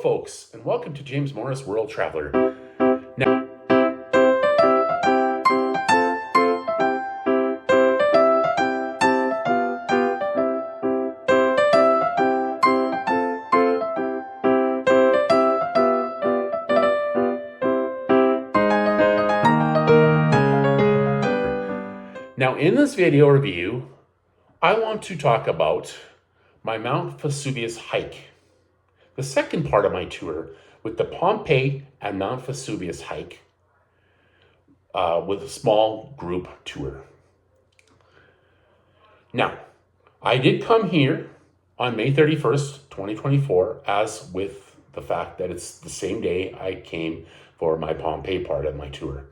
folks, and welcome to James Morris World Traveler. Now, in this video review, I want to talk about my Mount Vesuvious hike, the second part of my tour with the Pompeii and Mount Vesuvius hike with a small group tour. Now, I did come here on May 31st, 2024, as with the fact that it's the same day I came for my Pompeii part of my tour.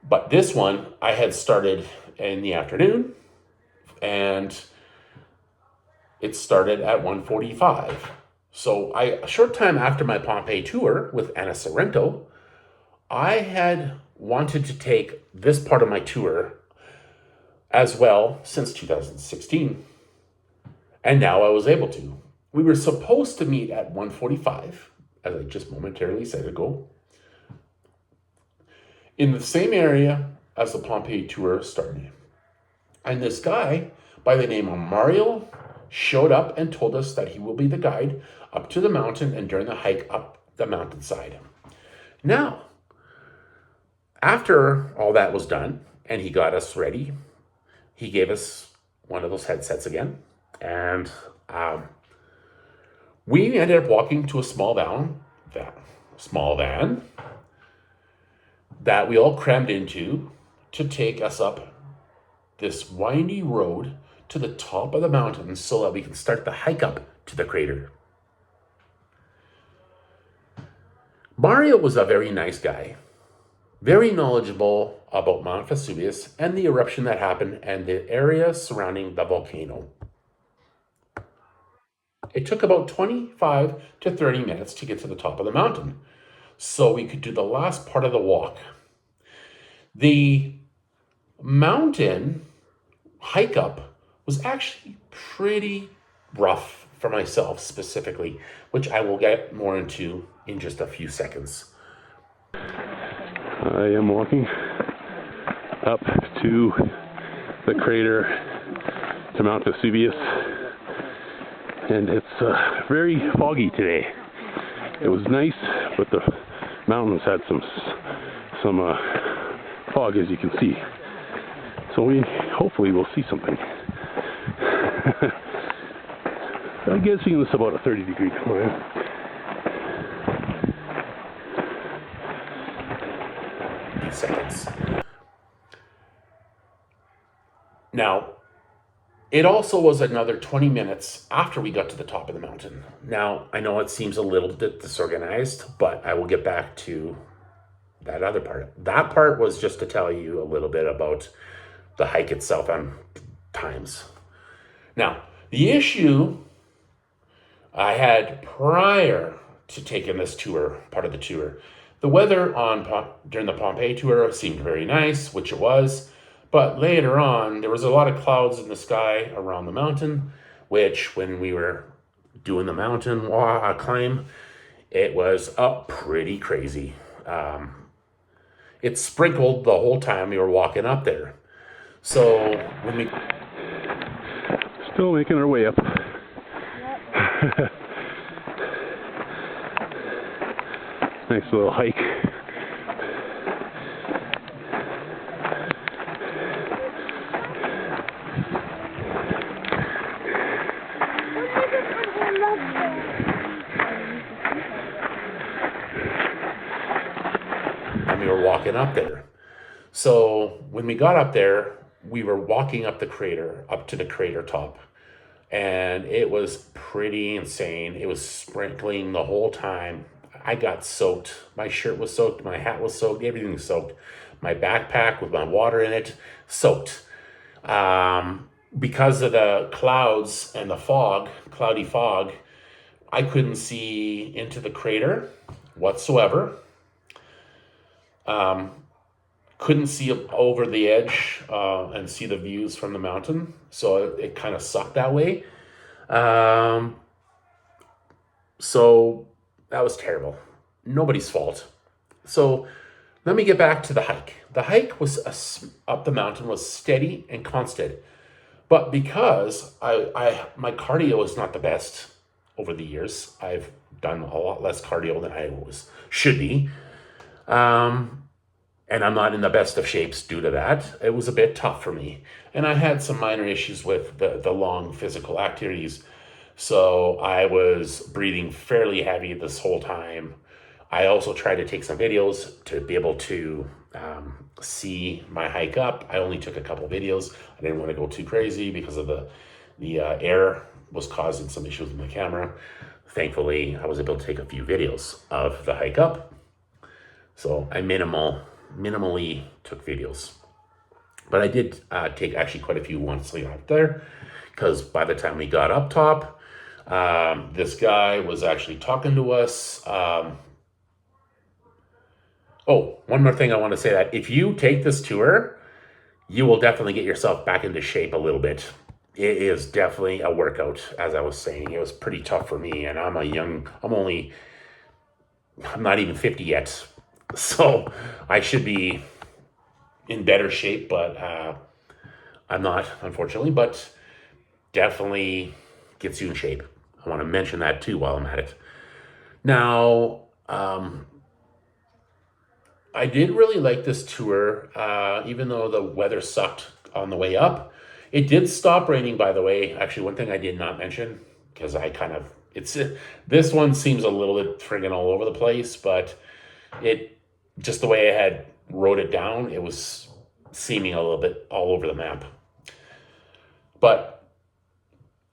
But this one, I had started in the afternoon, and it started at 1:45. So a short time after my Pompeii tour with Anna Sorrento, I had wanted to take this part of my tour as well since 2016. And now I was able to. We were supposed to meet at 1:45, as I just momentarily said ago, in the same area as the Pompeii tour started. And this guy by the name of Mario showed up and told us that he will be the guide up to the mountain and during the hike up the mountainside. Now, after all that was done and he got us ready, he gave us one of those headsets again. And we ended up walking to a small van that we all crammed into to take us up this windy road to the top of the mountain so that we can start the hike up to the crater. Mario was a very nice guy, very knowledgeable about Mount Vesuvius and the eruption that happened and the area surrounding the volcano. It took about 25 to 30 minutes to get to the top of the mountain, so we could do the last part of the walk. The mountain hike up was actually pretty rough for myself specifically, which I will get more into in just a few seconds. I am walking up to the crater to Mount Vesuvius, and it's very foggy today. It was nice, but the mountains had some fog, as you can see. So we hopefully will see something. I'm guessing this is about a 30-degree climb. Seconds. Now, it also was another 20 minutes after we got to the top of the mountain. Now, I know it seems a little bit disorganized, but I will get back to that other part. That part was just to tell you a little bit about the hike itself and times. Now, the issue I had prior to taking this tour, part of the tour, the weather during the Pompeii tour seemed very nice, which it was, but later on, there was a lot of clouds in the sky around the mountain, which when we were doing the mountain climb, it was pretty crazy. It sprinkled the whole time we were walking up there. So when we... Still making our way up. Yep. Nice little hike. And we were walking up there. So when we got up there, we were walking up the crater, up to the crater top. And it was pretty insane. It was sprinkling the whole time. I got soaked. My shirt was soaked. My hat was soaked. Everything was soaked. My backpack with my water in it, soaked. Because of the clouds and the fog, cloudy fog, I couldn't see into the crater whatsoever. Couldn't see over the edge and see the views from the mountain. So it kind of sucked that way. So that was terrible. Nobody's fault. So let me get back to the hike. The hike up the mountain was steady and constant. But because my cardio is not the best over the years, I've done a lot less cardio than I should be. And I'm not in the best of shapes due to that. It was a bit tough for me. And I had some minor issues with the long physical activities. So I was breathing fairly heavy this whole time. I also tried to take some videos to be able to see my hike up. I only took a couple videos. I didn't want to go too crazy because of the air was causing some issues with the camera. Thankfully, I was able to take a few videos of the hike up. So I minimally took videos. But I did take actually quite a few once we got there, because by the time we got up top, this guy was actually talking to us. Oh, one more thing I want to say, that if you take this tour, you will definitely get yourself back into shape a little bit. It is definitely a workout, as I was saying. It was pretty tough for me, and I'm not even 50 yet. So I should be in better shape, but I'm not, unfortunately, but definitely gets you in shape. I want to mention that too while I'm at it. Now, I did really like this tour, even though the weather sucked on the way up. It did stop raining, by the way. Actually, one thing I did not mention, because this one seems a little bit friggin' all over the place, but just the way I had wrote it down, it was seeming a little bit all over the map. But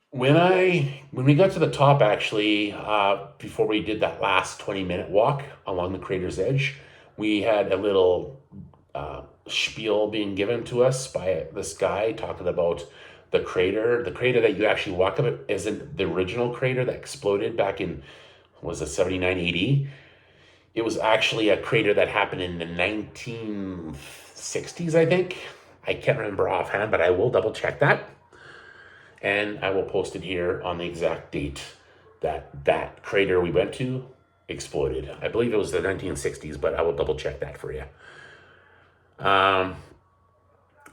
when we got to the top, actually, before we did that last 20-minute walk along the crater's edge, we had a little spiel being given to us by this guy talking about the crater. The crater that you actually walk up isn't the original crater that exploded back in, was it 79 AD? It was actually a crater that happened in the 1960s, I think. I can't remember offhand, but I will double check that. And I will post it here on the exact date that crater we went to exploded. I believe it was the 1960s, but I will double check that for you.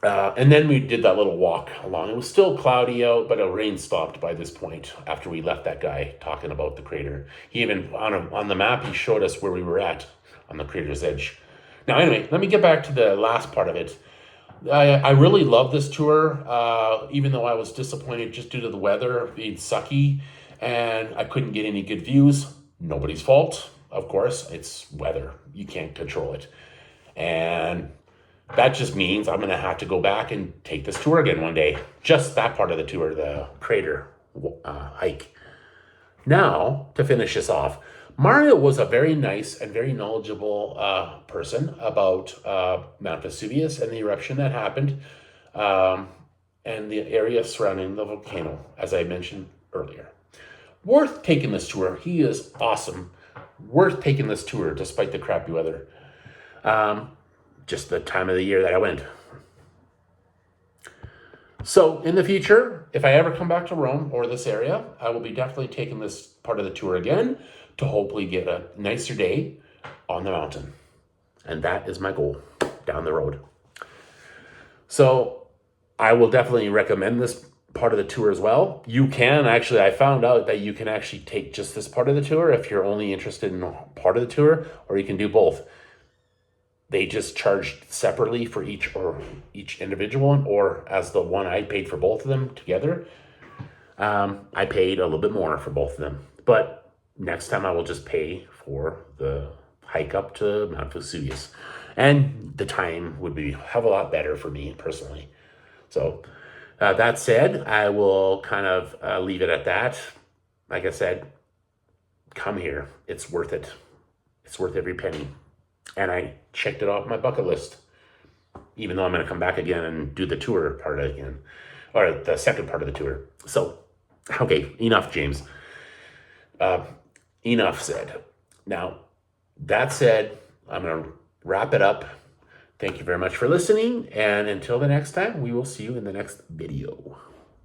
And then we did that little walk along. It was still cloudy out, but the rain stopped by this point after we left that guy talking about the crater. He even, on the map, he showed us where we were at on the crater's edge. Now, anyway, let me get back to the last part of it. I really love this tour, even though I was disappointed just due to the weather being sucky and I couldn't get any good views. Nobody's fault, of course. It's weather. You can't control it. And that just means I'm going to have to go back and take this tour again one day. Just that part of the tour, the crater hike. Now, to finish this off, Mario was a very nice and very knowledgeable person about Mount Vesuvius and the eruption that happened and the area surrounding the volcano, as I mentioned earlier. Worth taking this tour. He is awesome. Worth taking this tour despite the crappy weather. Just the time of the year that I went. So in the future, if I ever come back to Rome or this area, I will be definitely taking this part of the tour again to hopefully get a nicer day on the mountain. And that is my goal down the road. So I will definitely recommend this part of the tour as well. You can actually, I found out that you can actually take just this part of the tour if you're only interested in part of the tour, or you can do both. They just charged separately for each individual one, or as the one I paid for both of them together. I paid a little bit more for both of them. But next time I will just pay for the hike up to Mount Vesuvius. And the time would be a hell of a lot better for me personally. So that said, I will kind of leave it at that. Like I said, come here. It's worth it. It's worth every penny. And I checked it off my bucket list, even though I'm going to come back again and do the tour part again, or the second part of the tour. So, okay, enough, James. Enough said. Now, that said, I'm going to wrap it up. Thank you very much for listening. And until the next time, we will see you in the next video.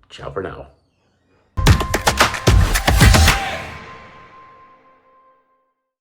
Ciao for now.